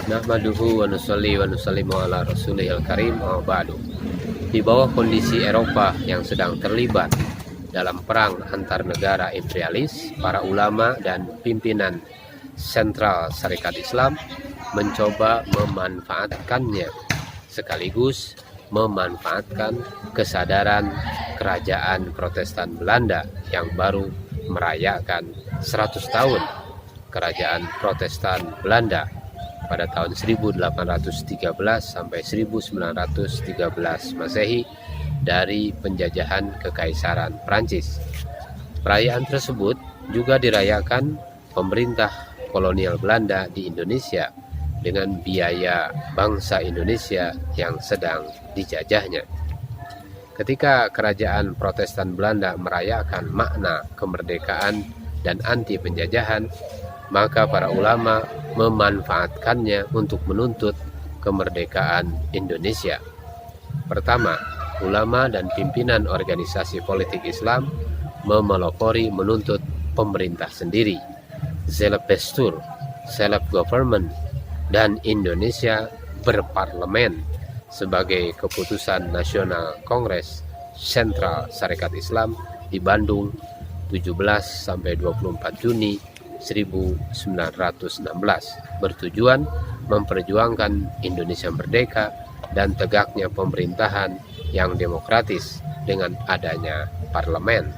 Nahmaduhu wa nusalli wa nusallimu ala rasulihil karim wa ba'du. Di bawah kondisi Eropa yang sedang terlibat dalam perang antar negara imperialis, para ulama dan pimpinan sentral Syarikat Islam mencoba memanfaatkannya, sekaligus memanfaatkan kesadaran kerajaan Protestan Belanda yang baru merayakan 100 tahun kerajaan Protestan Belanda pada tahun 1813 sampai 1913 Masehi dari penjajahan Kekaisaran Prancis. Perayaan tersebut juga dirayakan pemerintah kolonial Belanda di Indonesia dengan biaya bangsa Indonesia yang sedang dijajahnya. Ketika kerajaan Protestan Belanda merayakan makna kemerdekaan dan anti penjajahan, maka para ulama memanfaatkannya untuk menuntut kemerdekaan Indonesia. Pertama, ulama dan pimpinan organisasi politik Islam memelopori menuntut pemerintah sendiri, self-destur, self-government, dan Indonesia berparlemen sebagai keputusan Nasional Kongres Sentral Syarikat Islam di Bandung 17-24 Juni 1916 bertujuan memperjuangkan Indonesia merdeka dan tegaknya pemerintahan yang demokratis dengan adanya parlemen.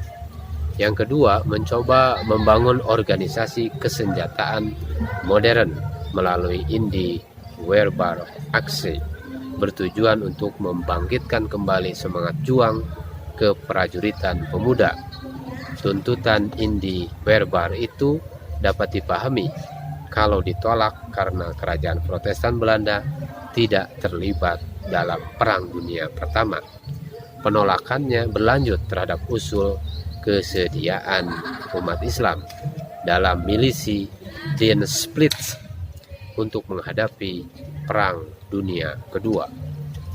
Yang kedua, mencoba membangun organisasi kesenjataan modern melalui Indi Wehrbar Aksi bertujuan untuk membangkitkan kembali semangat juang keprajuritan pemuda. Tuntutan Indi Wehrbar itu dapat dipahami kalau ditolak karena kerajaan Protestan Belanda tidak terlibat dalam Perang Dunia Pertama. Penolakannya berlanjut terhadap usul kesediaan umat Islam dalam milisi Diensplit untuk menghadapi Perang Dunia Kedua.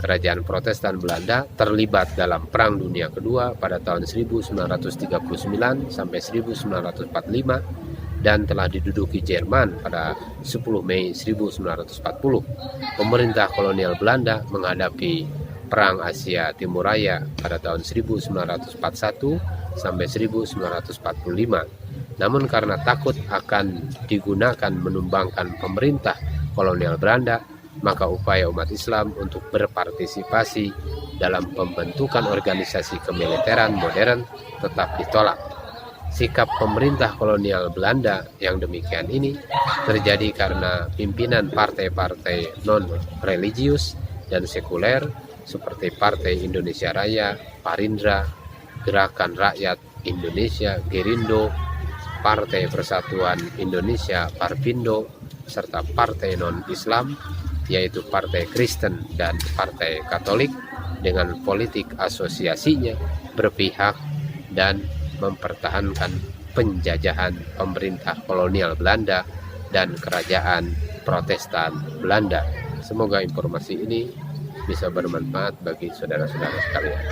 Kerajaan Protestan Belanda terlibat dalam Perang Dunia Kedua pada tahun 1939 sampai 1945 dan telah diduduki Jerman pada 10 Mei 1940. Pemerintah kolonial Belanda menghadapi Perang Asia Timur Raya pada tahun 1941 sampai 1945. Namun karena takut akan digunakan menumbangkan pemerintah kolonial Belanda, maka upaya umat Islam untuk berpartisipasi dalam pembentukan organisasi kemiliteran modern tetap ditolak. Sikap pemerintah kolonial Belanda yang demikian ini terjadi karena pimpinan partai-partai non-religius dan sekuler seperti Partai Indonesia Raya, Parindra, Gerakan Rakyat Indonesia, Gerindo, Partai Persatuan Indonesia, Parpindo, serta partai non-Islam, yaitu Partai Kristen dan Partai Katolik, dengan politik asosiasinya berpihak dan mempertahankan penjajahan pemerintah kolonial Belanda dan kerajaan Protestan Belanda. Semoga informasi ini bisa bermanfaat bagi saudara-saudara sekalian.